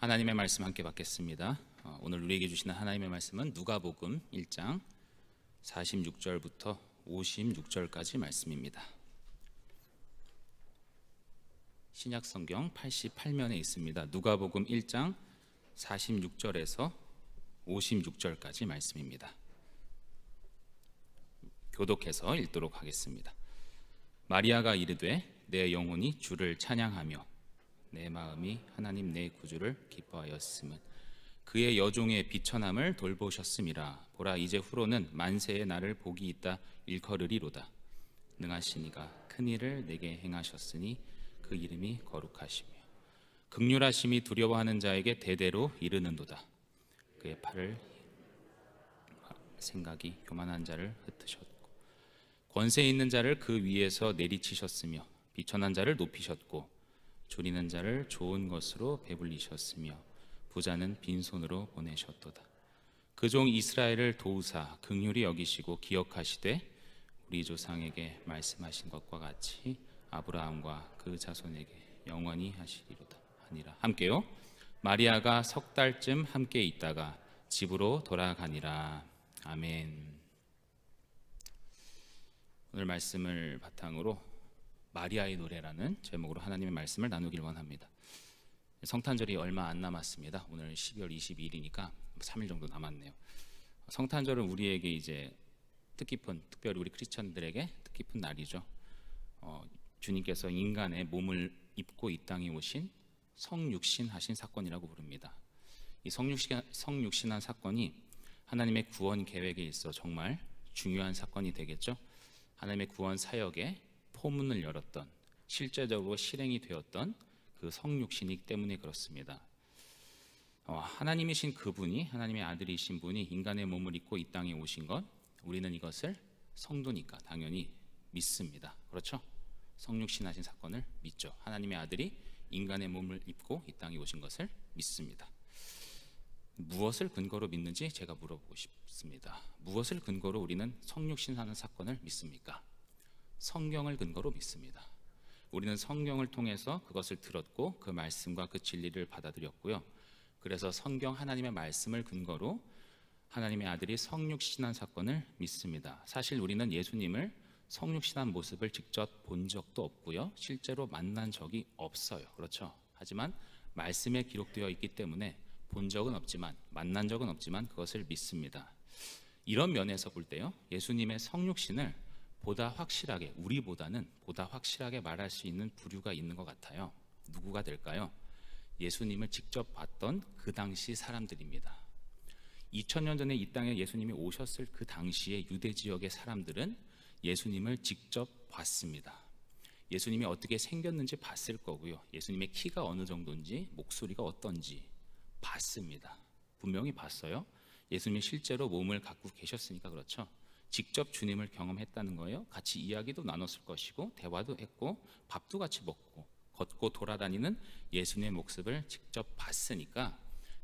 하나님의 말씀 함께 받겠습니다. 오늘 우리에게 주시는 하나님의 말씀은 누가복음 1장 46절부터 56절까지 말씀입니다. 신약성경 88면에 있습니다. 누가복음 1장 46절에서 56절까지 말씀입니다. 교독해서 읽도록 하겠습니다. 마리아가 이르되 내 영혼이 주를 찬양하며 내 마음이 하나님 내 구주를 기뻐하였음은 그의 여종의 비천함을 돌보셨음이라. 보라, 이제 후로는 만세의 나를 복이 있다 일컬으리로다. 능하시니가 큰 일을 내게 행하셨으니 그 이름이 거룩하시며 극률하심이 두려워하는 자에게 대대로 이르는도다. 그의 팔을 생각이 교만한 자를 흩으셨고 권세 있는 자를 그 위에서 내리치셨으며 비천한 자를 높이셨고 줄이는 자를 좋은 것으로 배불리셨으며 부자는 빈손으로 보내셨도다. 그 종 이스라엘을 도우사 긍휼히 여기시고 기억하시되 우리 조상에게 말씀하신 것과 같이 아브라함과 그 자손에게 영원히 하시리로다 하니라. 함께요. 마리아가 석 달쯤 함께 있다가 집으로 돌아가니라. 아멘. 오늘 말씀을 바탕으로 마리아의 노래라는 제목으로 하나님의 말씀을 나누길 원합니다. 성탄절이 얼마 안 남았습니다. 오늘 12월 22일이니까 3일 정도 남았네요. 성탄절은 우리에게 이제 뜻깊은, 특별히 우리 크리스천들에게 뜻깊은 날이죠. 주님께서 인간의 몸을 입고 이 땅에 오신 성육신하신 사건이라고 부릅니다. 이 성육신한 사건이 하나님의 구원 계획에 있어 정말 중요한 사건이 되겠죠. 하나님의 구원 사역에 포문을 열었던, 실제적으로 실행이 되었던 그 성육신이기 때문에 그렇습니다. 하나님이신 그분이, 하나님의 아들이신 분이 인간의 몸을 입고 이 땅에 오신 것, 우리는 이것을 성도니까 당연히 믿습니다. 그렇죠? 성육신하신 사건을 믿죠. 하나님의 아들이 인간의 몸을 입고 이 땅에 오신 것을 믿습니다. 무엇을 근거로 믿는지 제가 물어보고 싶습니다. 무엇을 근거로 우리는 성육신하는 사건을 믿습니까? 성경을 근거로 믿습니다. 우리는 성경을 통해서 그것을 들었고 그 말씀과 그 진리를 받아들였고요. 그래서 성경 하나님의 말씀을 근거로 하나님의 아들이 성육신한 사건을 믿습니다. 사실 우리는 예수님을 성육신한 모습을 직접 본 적도 없고요. 실제로 만난 적이 없어요. 그렇죠? 하지만 말씀에 기록되어 있기 때문에 본 적은 없지만, 만난 적은 없지만 그것을 믿습니다. 이런 면에서 볼 때요, 예수님의 성육신을 보다 확실하게, 우리보다는 보다 확실하게 말할 수 있는 부류가 있는 것 같아요. 누구가 될까요? 예수님을 직접 봤던 그 당시 사람들입니다. 2000년 전에 이 땅에 예수님이 오셨을 그 당시에 유대 지역의 사람들은 예수님을 직접 봤습니다. 예수님이 어떻게 생겼는지 봤을 거고요. 예수님의 키가 어느 정도인지, 목소리가 어떤지 봤습니다. 분명히 봤어요. 예수님이 실제로 몸을 갖고 계셨으니까 그렇죠. 직접 주님을 경험했다는 거예요. 같이 이야기도 나눴을 것이고 대화도 했고 밥도 같이 먹고 걷고 돌아다니는 예수님의 모습을 직접 봤으니까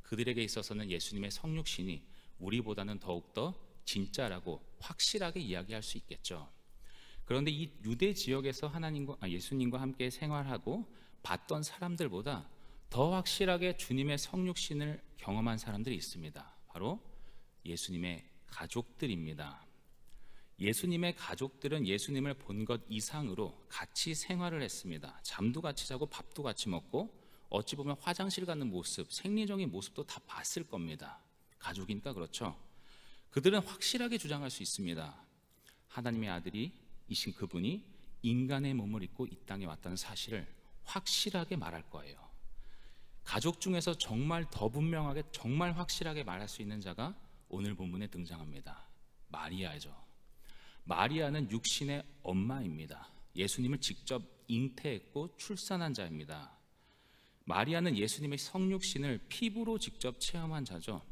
그들에게 있어서는 예수님의 성육신이 우리보다는 더욱더 진짜라고 확실하게 이야기할 수 있겠죠. 그런데 이 유대 지역에서 예수님과 함께 생활하고 봤던 사람들보다 더 확실하게 주님의 성육신을 경험한 사람들이 있습니다. 바로 예수님의 가족들입니다. 예수님의 가족들은 예수님을 본 것 이상으로 같이 생활을 했습니다. 잠도 같이 자고 밥도 같이 먹고 어찌 보면 화장실 가는 모습, 생리적인 모습도 다 봤을 겁니다. 가족이니까 그렇죠. 그들은 확실하게 주장할 수 있습니다. 하나님의 아들이신 그분이 인간의 몸을 입고 이 땅에 왔다는 사실을 확실하게 말할 거예요. 가족 중에서 정말 더 분명하게, 정말 확실하게 말할 수 있는 자가 오늘 본문에 등장합니다. 마리아죠. 마리아는 육신의 엄마입니다. 예수님을 직접 잉태했고 출산한 자입니다. 마리아는 예수님의 성육신을 피부로 직접 체험한 자죠.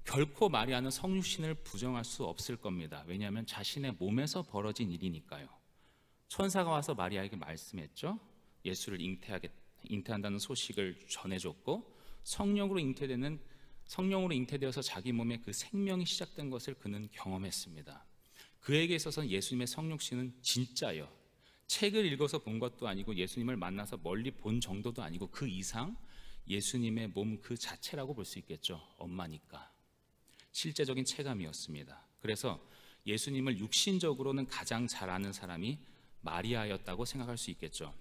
결코 마리아는 성육신을 부정할 수 없을 겁니다. 왜냐하면 자신의 몸에서 벌어진 일이니까요. 천사가 와서 마리아에게 말씀했죠. 예수를 잉태한다는 소식을 전해줬고 성령으로 잉태되어서 자기 몸에 그 생명이 시작된 것을 그는 경험했습니다. 그에게 있어서는 예수님의 성육신은 진짜예요. 책을 읽어서 본 것도 아니고 예수님을 만나서 멀리 본 정도도 아니고 그 이상 예수님의 몸 그 자체라고 볼 수 있겠죠. 엄마니까. 실제적인 체감이었습니다. 그래서 예수님을 육신적으로는 가장 잘 아는 사람이 마리아였다고 생각할 수 있겠죠.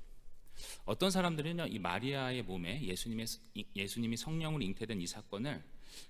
어떤 사람들은요, 이 마리아의 몸에 예수님이 성령으로 잉태된 이 사건을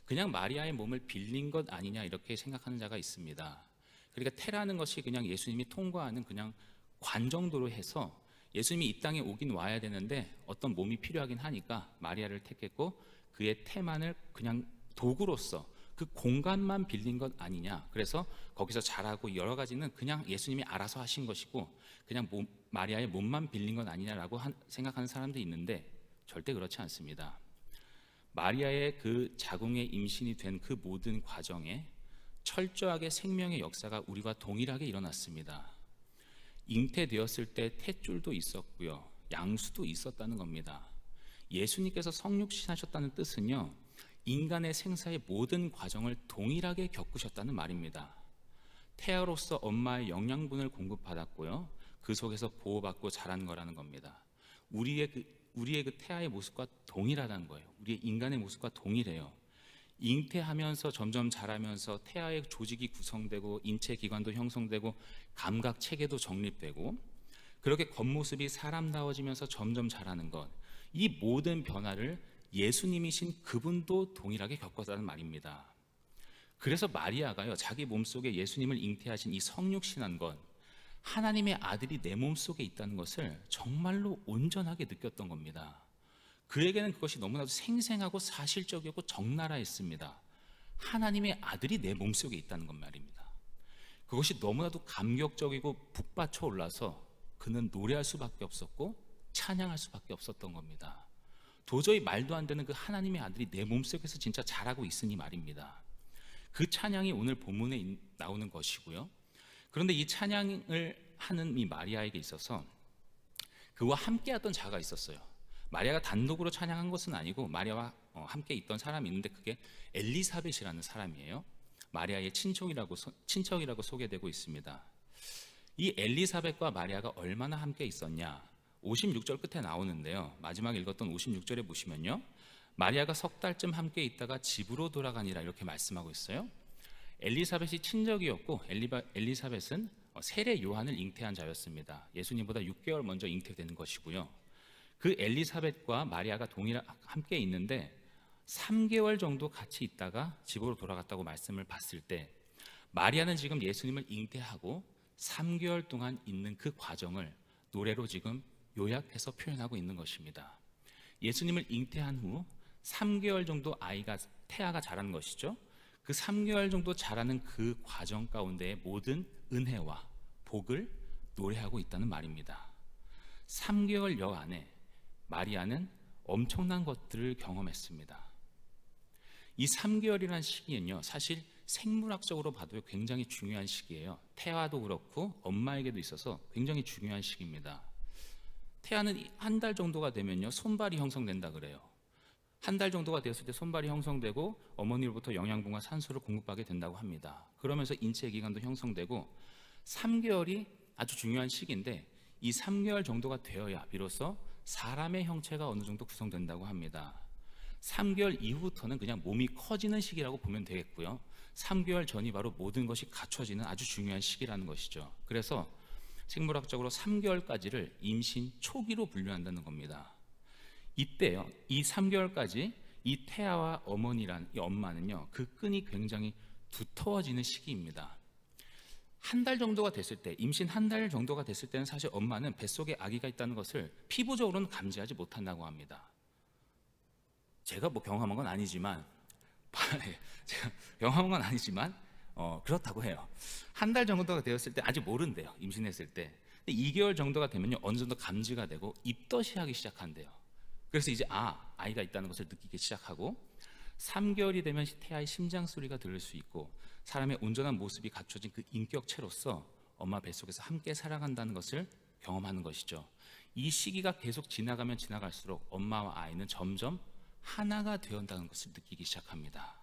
그냥 마리아의 몸을 빌린 것 아니냐 이렇게 생각하는 자가 있습니다. 그러니까 태라는 것이 그냥 예수님이 통과하는 그냥 관 정도로 해서 예수님이 이 땅에 오긴 와야 되는데 어떤 몸이 필요하긴 하니까 마리아를 택했고 그의 태만을 그냥 도구로서 그 공간만 빌린 것 아니냐. 그래서 거기서 자라고 여러 가지는 그냥 예수님이 알아서 하신 것이고 그냥 마리아의 몸만 빌린 것 아니냐라고 생각하는 사람도 있는데 절대 그렇지 않습니다. 마리아의 그 자궁의 임신이 된 그 모든 과정에 철저하게 생명의 역사가 우리와 동일하게 일어났습니다. 잉태되었을 때 탯줄도 있었고요, 양수도 있었다는 겁니다. 예수님께서 성육신하셨다는 뜻은요, 인간의 생사의 모든 과정을 동일하게 겪으셨다는 말입니다. 태아로서 엄마의 영양분을 공급받았고요, 그 속에서 보호받고 자란 거라는 겁니다. 우리의 그 태아의 모습과 동일하다는 거예요. 우리의 인간의 모습과 동일해요. 잉태하면서 점점 자라면서 태아의 조직이 구성되고 인체 기관도 형성되고 감각 체계도 정립되고 그렇게 겉모습이 사람다워지면서 점점 자라는 것, 이 모든 변화를 예수님이신 그분도 동일하게 겪었다는 말입니다. 그래서 마리아가요, 자기 몸속에 예수님을 잉태하신 이 성육신한 것, 하나님의 아들이 내 몸속에 있다는 것을 정말로 온전하게 느꼈던 겁니다. 그에게는 그것이 너무나도 생생하고 사실적이었고 적나라했습니다. 하나님의 아들이 내 몸속에 있다는 것 말입니다. 그것이 너무나도 감격적이고 북받쳐 올라서 그는 노래할 수밖에 없었고 찬양할 수밖에 없었던 겁니다. 도저히 말도 안 되는 그 하나님의 아들이 내 몸속에서 진짜 자라고 있으니 말입니다. 그 찬양이 오늘 본문에 나오는 것이고요. 그런데 이 찬양을 하는 이 마리아에게 있어서 그와 함께하던 자가 있었어요. 마리아가 단독으로 찬양한 것은 아니고 마리아와 함께 있던 사람이 있는데 그게 엘리사벳이라는 사람이에요. 마리아의 친척이라고 소개되고 있습니다. 이 엘리사벳과 마리아가 얼마나 함께 있었냐, 56절 끝에 나오는데요, 마지막에 읽었던 56절에 보시면요, 마리아가 석 달쯤 함께 있다가 집으로 돌아가니라 이렇게 말씀하고 있어요. 엘리사벳이 친척이었고 엘리사벳은 세례 요한을 잉태한 자였습니다. 예수님보다 6개월 먼저 잉태되는 것이고요. 그 엘리사벳과 마리아가 함께 있는데 3개월 정도 같이 있다가 집으로 돌아갔다고 말씀을 봤을 때 마리아는 지금 예수님을 잉태하고 3개월 동안 있는 그 과정을 노래로 지금 요약해서 표현하고 있는 것입니다. 예수님을 잉태한 후 3개월 정도 태아가 자라는 것이죠. 그 3개월 정도 자라는 그 과정 가운데의 모든 은혜와 복을 노래하고 있다는 말입니다. 3개월 여 안에 마리아는 엄청난 것들을 경험했습니다. 이 3개월이라는 시기는요, 사실 생물학적으로 봐도 굉장히 중요한 시기예요. 태아도 그렇고 엄마에게도 있어서 굉장히 중요한 시기입니다. 태아는 한 달 정도가 되면요, 손발이 형성된다 그래요. 한 달 정도가 되었을 때 손발이 형성되고 어머니로부터 영양분과 산소를 공급하게 된다고 합니다. 그러면서 인체 기관도 형성되고 3개월이 아주 중요한 시기인데 이 3개월 정도가 되어야 비로소 사람의 형체가 어느 정도 구성된다고 합니다. 3개월 이후부터는 그냥 몸이 커지는 시기라고 보면 되겠고요. 3개월 전이 바로 모든 것이 갖춰지는 아주 중요한 시기라는 것이죠. 그래서 생물학적으로 3개월까지를 임신 초기로 분류한다는 겁니다. 이때요, 이 3개월까지 이 태아와 이 엄마는요, 그 끈이 굉장히 두터워지는 시기입니다. 한 달 정도가 됐을 때, 임신 한 달 정도가 됐을 때는 사실 엄마는 뱃속에 아기가 있다는 것을 피부적으로는 감지하지 못한다고 합니다. 제가 경험한 건 아니지만 그렇다고 해요. 한 달 정도가 되었을 때 아직 모른대요, 임신했을 때. 근데 2개월 정도가 되면요, 어느 정도 감지가 되고 입덧이 하기 시작한대요. 그래서 이제 아이가 있다는 것을 느끼기 시작하고 3개월이 되면 태아의 심장 소리가 들릴 수 있고 사람의 온전한 모습이 갖춰진 그 인격체로서 엄마 뱃속에서 함께 살아간다는 것을 경험하는 것이죠. 이 시기가 계속 지나가면 지나갈수록 엄마와 아이는 점점 하나가 되어간다는 것을 느끼기 시작합니다.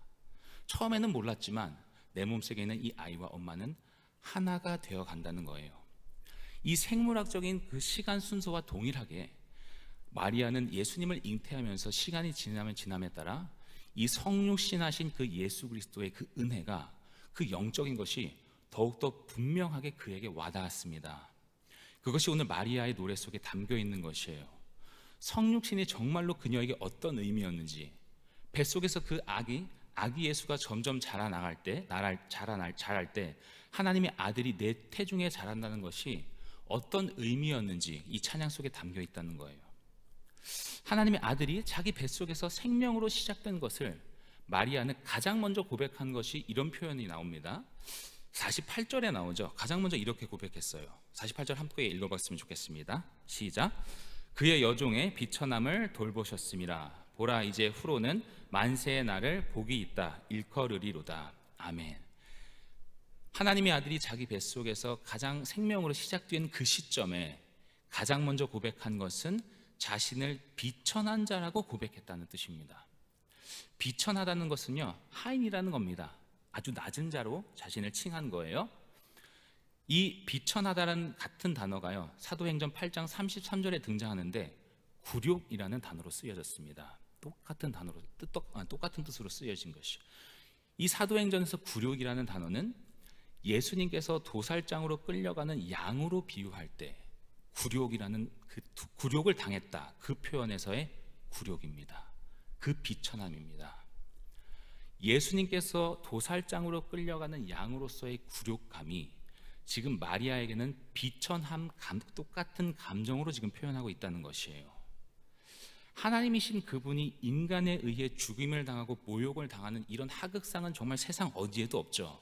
처음에는 몰랐지만 내 몸속에 있는 이 아이와 엄마는 하나가 되어 간다는 거예요. 이 생물학적인 그 시간 순서와 동일하게 마리아는 예수님을 잉태하면서 시간이 지나면 지남에 따라 이 성육신하신 그 예수 그리스도의 그 은혜가, 그 영적인 것이 더욱더 분명하게 그에게 와닿았습니다. 그것이 오늘 마리아의 노래 속에 담겨 있는 것이에요. 성육신이 정말로 그녀에게 어떤 의미였는지, 뱃속에서 그 아기 예수가 점점 자랄 때 하나님의 아들이 내 태중에 자란다는 것이 어떤 의미였는지 이 찬양 속에 담겨 있다는 거예요. 하나님의 아들이 자기 뱃속에서 생명으로 시작된 것을 마리아는 가장 먼저 고백한 것이 이런 표현이 나옵니다. 48절에 나오죠. 가장 먼저 이렇게 고백했어요. 48절 함께 읽어봤으면 좋겠습니다. 시작. 그의 여종의 비천함을 돌보셨음이라. 보라, 이제 후로는 만세의 날을 복이 있다 일컬으리로다. 아멘. 하나님의 아들이 자기 뱃속에서 가장 생명으로 시작된 그 시점에 가장 먼저 고백한 것은 자신을 비천한 자라고 고백했다는 뜻입니다. 비천하다는 것은요, 하인이라는 겁니다. 아주 낮은 자로 자신을 칭한 거예요. 이 비천하다라는 같은 단어가요, 사도행전 8장 33절에 등장하는데 굴욕이라는 단어로 쓰여졌습니다. 똑같은 뜻으로 쓰여진 것이. 이 사도행전에서 굴욕이라는 단어는 예수님께서 도살장으로 끌려가는 양으로 비유할 때 굴욕이라는 굴욕을 당했다, 그 표현에서의 굴욕입니다. 그 비천함입니다. 예수님께서 도살장으로 끌려가는 양으로서의 굴욕감이 지금 마리아에게는 비천함, 똑같은 감정으로 지금 표현하고 있다는 것이에요. 하나님이신 그분이 인간에 의해 죽임을 당하고 모욕을 당하는 이런 하극상은 정말 세상 어디에도 없죠.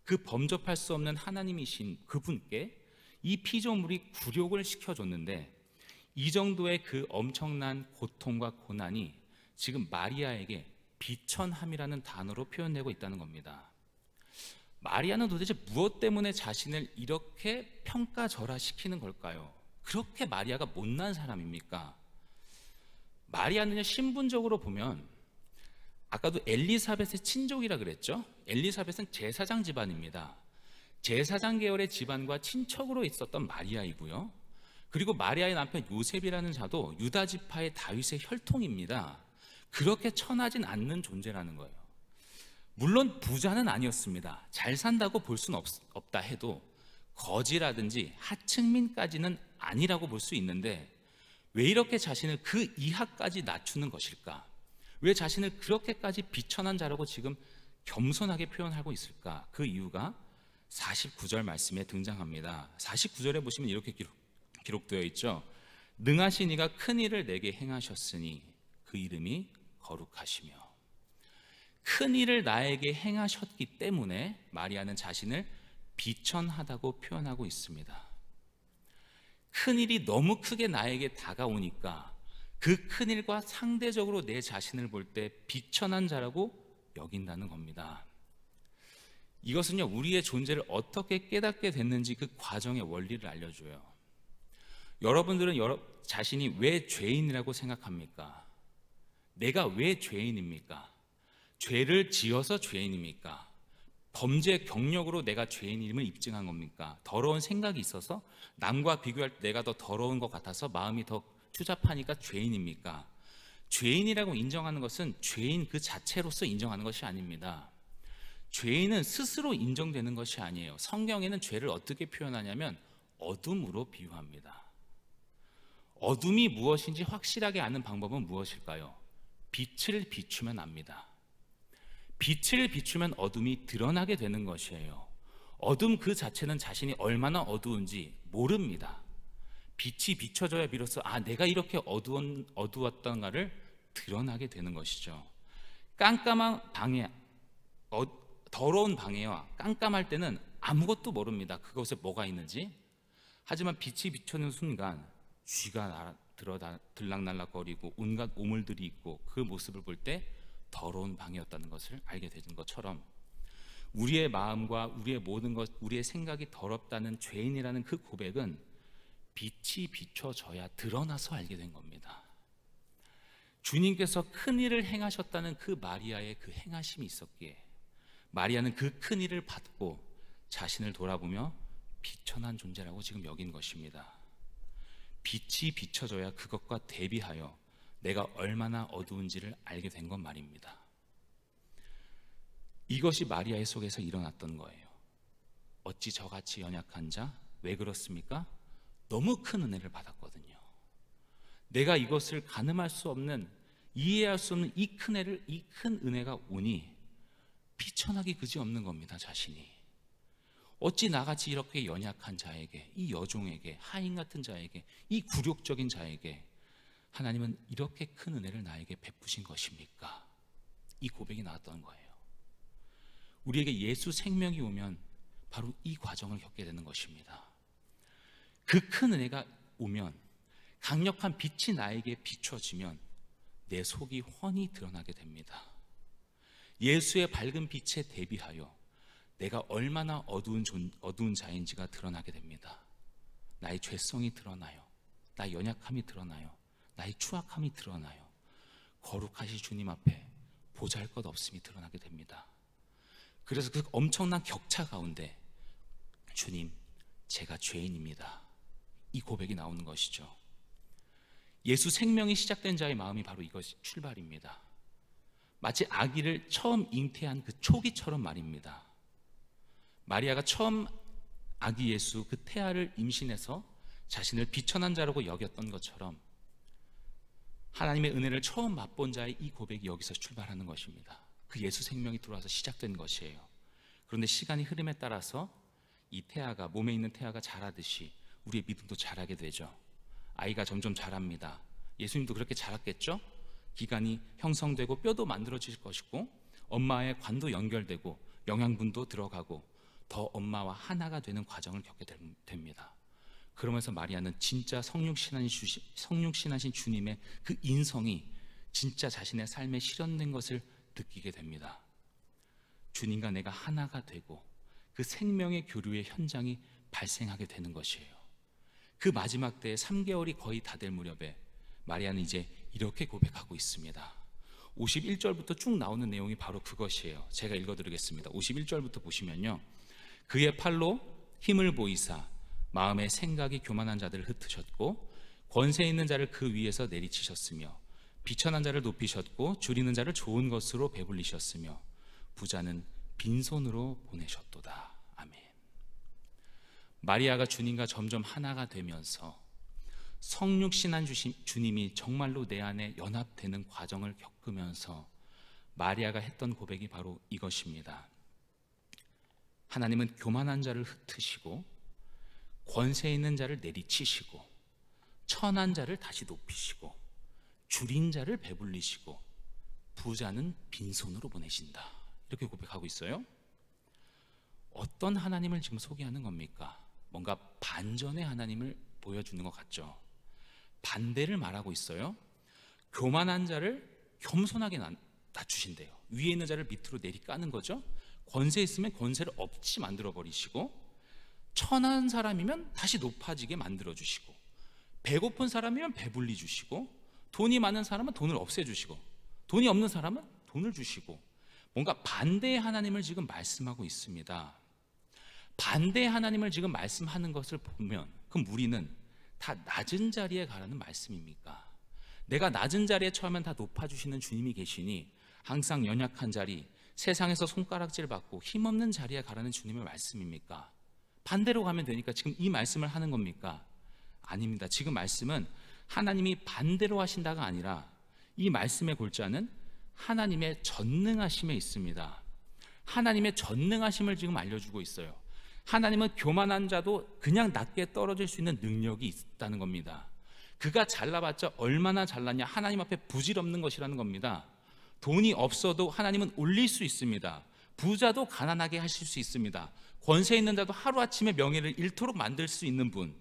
그 범접할 수 없는 하나님이신 그분께 이 피조물이 굴욕을 시켜줬는데, 이 정도의 그 엄청난 고통과 고난이 지금 마리아에게 비천함이라는 단어로 표현되고 있다는 겁니다. 마리아는 도대체 무엇 때문에 자신을 이렇게 평가절하시키는 걸까요? 그렇게 마리아가 못난 사람입니까? 마리아는요, 신분적으로 보면 아까도 엘리사벳의 친족이라 그랬죠? 엘리사벳은 제사장 집안입니다. 제사장 계열의 집안과 친척으로 있었던 마리아이고요. 그리고 마리아의 남편 요셉이라는 자도 유다 지파의 다윗의 혈통입니다. 그렇게 천하진 않는 존재라는 거예요. 물론 부자는 아니었습니다. 잘 산다고 볼 수는 없다 해도 거지라든지 하층민까지는 아니라고 볼 수 있는데, 왜 이렇게 자신을 그 이하까지 낮추는 것일까? 왜 자신을 그렇게까지 비천한 자라고 지금 겸손하게 표현하고 있을까? 그 이유가 49절 말씀에 등장합니다. 49절에 보시면 이렇게 기록되어 있죠. 능하신 이가 큰 일을 내게 행하셨으니 그 이름이 거룩하시며. 큰 일을 나에게 행하셨기 때문에 마리아는 자신을 비천하다고 표현하고 있습니다. 큰 일이 너무 크게 나에게 다가오니까 그 큰 일과 상대적으로 내 자신을 볼 때 비천한 자라고 여긴다는 겁니다. 이것은요, 우리의 존재를 어떻게 깨닫게 됐는지 그 과정의 원리를 알려줘요. 여러분들은 자신이 왜 죄인이라고 생각합니까? 내가 왜 죄인입니까? 죄를 지어서 죄인입니까? 범죄 경력으로 내가 죄인임을 입증한 겁니까? 더러운 생각이 있어서 남과 비교할 때 내가 더 더러운 것 같아서 마음이 더 추잡하니까 죄인입니까? 죄인이라고 인정하는 것은 죄인 그 자체로서 인정하는 것이 아닙니다. 죄인은 스스로 인정되는 것이 아니에요. 성경에는 죄를 어떻게 표현하냐면 어둠으로 비유합니다. 어둠이 무엇인지 확실하게 아는 방법은 무엇일까요? 빛을 비추면 압니다. 빛을 비추면 어둠이 드러나게 되는 것이에요. 어둠 그 자체는 자신이 얼마나 어두운지 모릅니다. 빛이 비춰져야 비로소 내가 이렇게 어두웠던가를 드러나게 되는 것이죠. 깜깜한 방에, 더러운 방에와 깜깜할 때는 아무것도 모릅니다. 그곳에 뭐가 있는지. 하지만 빛이 비추는 순간 쥐가 들락날락거리고 온갖 오물들이 있고 그 모습을 볼 때 더러운 방이었다는 것을 알게 되는 것처럼, 우리의 마음과 우리의 모든 것, 우리의 생각이 더럽다는 죄인이라는 그 고백은 빛이 비춰져야 드러나서 알게 된 겁니다. 주님께서 큰 일을 행하셨다는 그 마리아의 그 행하심이 있었기에 마리아는 그 큰 일을 받고 자신을 돌아보며 비천한 존재라고 지금 여긴 것입니다. 빛이 비춰져야 그것과 대비하여 내가 얼마나 어두운지를 알게 된 건 말입니다. 이것이 마리아의 속에서 일어났던 거예요. 어찌 저같이 연약한 자? 왜 그렇습니까? 너무 큰 은혜를 받았거든요. 내가 이것을 가늠할 수 없는, 이해할 수 없는 이 큰 은혜가 오니 비천하기 그지없는 겁니다. 자신이 어찌 나같이 이렇게 연약한 자에게, 이 여종에게, 하인 같은 자에게, 이 굴욕적인 자에게 하나님은 이렇게 큰 은혜를 나에게 베푸신 것입니까? 이 고백이 나왔던 거예요. 우리에게 예수 생명이 오면 바로 이 과정을 겪게 되는 것입니다. 그 큰 은혜가 오면, 강력한 빛이 나에게 비춰지면 내 속이 훤히 드러나게 됩니다. 예수의 밝은 빛에 대비하여 내가 얼마나 어두운 자인지가 드러나게 됩니다. 나의 죄성이 드러나요. 나의 연약함이 드러나요. 나의 추악함이 드러나요. 거룩하신 주님 앞에 보잘것없음이 드러나게 됩니다. 그래서 그 엄청난 격차 가운데 주님, 제가 죄인입니다, 이 고백이 나오는 것이죠. 예수 생명이 시작된 자의 마음이 바로 이것이 출발입니다. 마치 아기를 처음 잉태한 그 초기처럼 말입니다. 마리아가 처음 아기 예수, 그 태아를 임신해서 자신을 비천한 자라고 여겼던 것처럼 하나님의 은혜를 처음 맛본 자의 이 고백이 여기서 출발하는 것입니다. 그 예수 생명이 들어와서 시작된 것이에요. 그런데 시간이 흐름에 따라서 이 태아가, 몸에 있는 태아가 자라듯이 우리의 믿음도 자라게 되죠. 아이가 점점 자랍니다. 예수님도 그렇게 자랐겠죠? 기관이 형성되고 뼈도 만들어질 것이고 엄마의 관도 연결되고 영양분도 들어가고 더 엄마와 하나가 되는 과정을 겪게 됩니다. 그러면서 마리아는 진짜 성육신하신 주님의 그 인성이 진짜 자신의 삶에 실현된 것을 느끼게 됩니다. 주님과 내가 하나가 되고 그 생명의 교류의 현장이 발생하게 되는 것이에요. 그 마지막 때에 3개월이 거의 다 될 무렵에 마리아는 이제 이렇게 고백하고 있습니다. 51절부터 쭉 나오는 내용이 바로 그것이에요. 제가 읽어드리겠습니다. 51절부터 보시면요, 그의 팔로 힘을 보이사 마음의 생각이 교만한 자들을 흩으셨고 권세 있는 자를 그 위에서 내리치셨으며 비천한 자를 높이셨고 줄이는 자를 좋은 것으로 배불리셨으며 부자는 빈손으로 보내셨도다. 아멘. 마리아가 주님과 점점 하나가 되면서 성육신한 주님이 정말로 내 안에 연합되는 과정을 겪으면서 마리아가 했던 고백이 바로 이것입니다. 하나님은 교만한 자를 흩으시고 권세 있는 자를 내리치시고 천한 자를 다시 높이시고 줄인 자를 배불리시고 부자는 빈손으로 보내신다. 이렇게 고백하고 있어요. 어떤 하나님을 지금 소개하는 겁니까? 뭔가 반전의 하나님을 보여주는 것 같죠. 반대를 말하고 있어요. 교만한 자를 겸손하게 낮추신대요. 위에 있는 자를 밑으로 내리까는 거죠. 권세 있으면 권세를 없이 만들어 버리시고 천한 사람이면 다시 높아지게 만들어 주시고 배고픈 사람이면 배불리 주시고 돈이 많은 사람은 돈을 없애주시고 돈이 없는 사람은 돈을 주시고 뭔가 반대의 하나님을 지금 말씀하고 있습니다. 반대의 하나님을 지금 말씀하는 것을 보면 그럼 우리는 다 낮은 자리에 가라는 말씀입니까? 내가 낮은 자리에 처하면 다 높아주시는 주님이 계시니 항상 연약한 자리, 세상에서 손가락질 받고 힘없는 자리에 가라는 주님의 말씀입니까? 반대로 가면 되니까 지금 이 말씀을 하는 겁니까? 아닙니다. 지금 말씀은 하나님이 반대로 하신다가 아니라 이 말씀의 골자는 하나님의 전능하심에 있습니다. 하나님의 전능하심을 지금 알려주고 있어요. 하나님은 교만한 자도 그냥 낮게 떨어질 수 있는 능력이 있다는 겁니다. 그가 잘나봤자 얼마나 잘났냐, 하나님 앞에 부질없는 것이라는 겁니다. 돈이 없어도 하나님은 올릴 수 있습니다. 부자도 가난하게 하실 수 있습니다. 권세 있는 자도 하루아침에 명예를 잃도록 만들 수 있는 분,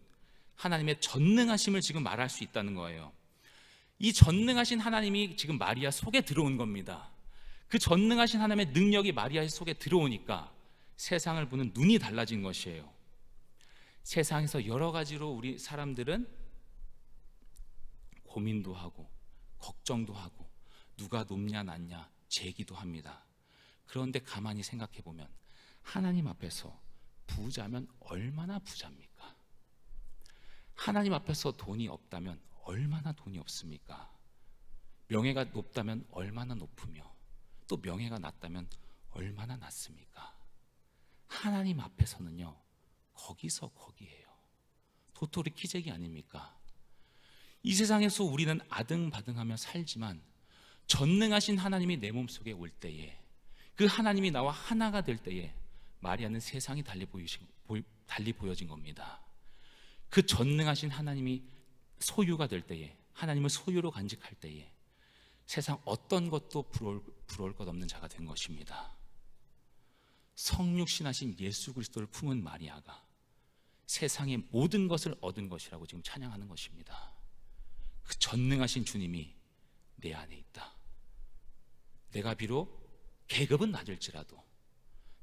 하나님의 전능하심을 지금 말할 수 있다는 거예요. 이 전능하신 하나님이 지금 마리아 속에 들어온 겁니다. 그 전능하신 하나님의 능력이 마리아 속에 들어오니까 세상을 보는 눈이 달라진 것이에요. 세상에서 여러 가지로 우리 사람들은 고민도 하고 걱정도 하고 누가 높냐 낮냐 재기도 합니다. 그런데 가만히 생각해 보면 하나님 앞에서 부자면 얼마나 부자입니까? 하나님 앞에서 돈이 없다면 얼마나 돈이 없습니까? 명예가 높다면 얼마나 높으며 또 명예가 낮다면 얼마나 낮습니까? 하나님 앞에서는요, 거기서 거기에요. 도토리 키재기 아닙니까? 이 세상에서 우리는 아등바등하며 살지만 전능하신 하나님이 내 몸속에 올 때에, 그 하나님이 나와 하나가 될 때에 마리아는 세상이 달리 보여진 겁니다. 그 전능하신 하나님이 소유가 될 때에, 하나님을 소유로 간직할 때에 세상 어떤 것도 부러울 것 없는 자가 된 것입니다. 성육신하신 예수 그리스도를 품은 마리아가 세상의 모든 것을 얻은 것이라고 지금 찬양하는 것입니다. 그 전능하신 주님이 내 안에 있다. 내가 비록 계급은 낮을지라도,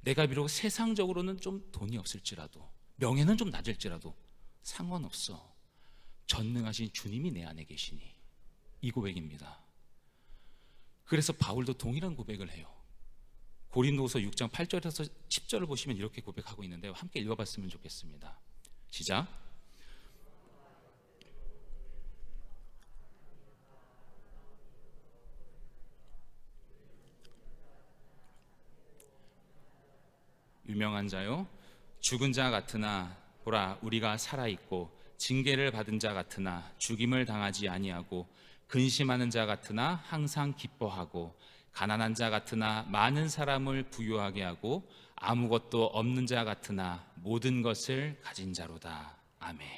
내가 비록 세상적으로는 좀 돈이 없을지라도, 명예는 좀 낮을지라도 상관없어. 전능하신 주님이 내 안에 계시니. 이 고백입니다. 그래서 바울도 동일한 고백을 해요. 고린도후서 6장 8절에서 10절을 보시면 이렇게 고백하고 있는데요, 함께 읽어봤으면 좋겠습니다. 시작. 유명한 자요, 죽은 자 같으나 보라, 우리가 살아있고 징계를 받은 자 같으나 죽임을 당하지 아니하고, 근심하는 자 같으나 항상 기뻐하고, 가난한 자 같으나 많은 사람을 부유하게 하고, 아무것도 없는 자 같으나 모든 것을 가진 자로다. 아멘.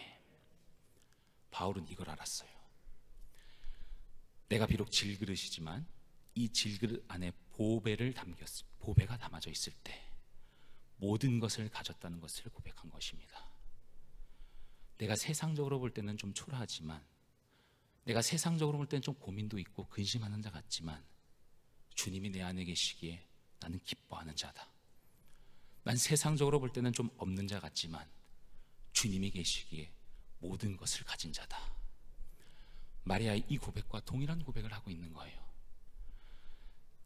바울은 이걸 알았어요. 내가 비록 질그릇이지만 이 질그릇 안에 보배가 담아져 있을 때 모든 것을 가졌다는 것을 고백한 것입니다. 내가 세상적으로 볼 때는 좀 초라하지만, 내가 세상적으로 볼 때는 좀 고민도 있고 근심하는 자 같지만, 주님이 내 안에 계시기에 나는 기뻐하는 자다. 난 세상적으로 볼 때는 좀 없는 자 같지만 주님이 계시기에 모든 것을 가진 자다. 마리아의 이 고백과 동일한 고백을 하고 있는 거예요.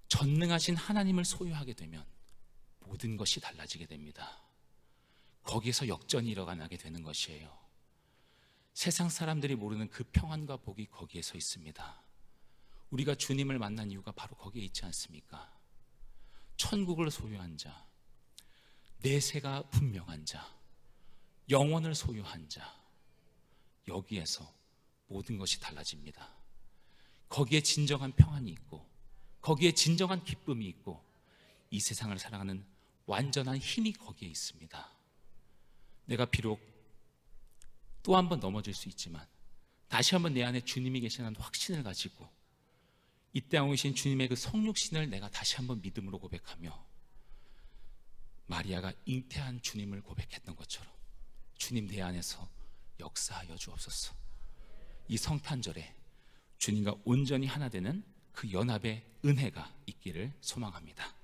전능하신 하나님을 소유하게 되면 모든 것이 달라지게 됩니다. 거기에서 역전이 일어나게 되는 것이에요. 세상 사람들이 모르는 그 평안과 복이 거기에 서 있습니다. 우리가 주님을 만난 이유가 바로 거기에 있지 않습니까? 천국을 소유한 자, 내세가 분명한 자, 영원을 소유한 자, 여기에서 모든 것이 달라집니다. 거기에 진정한 평안이 있고, 거기에 진정한 기쁨이 있고, 이 세상을 살아가는 완전한 힘이 거기에 있습니다. 내가 비록 또 한 번 넘어질 수 있지만 다시 한번 내 안에 주님이 계시는 확신을 가지고 이 땅에 오신 주님의 그 성육신을 내가 다시 한번 믿음으로 고백하며, 마리아가 잉태한 주님을 고백했던 것처럼 주님 내 안에서 역사하여 주옵소서. 이 성탄절에 주님과 온전히 하나 되는 그 연합의 은혜가 있기를 소망합니다.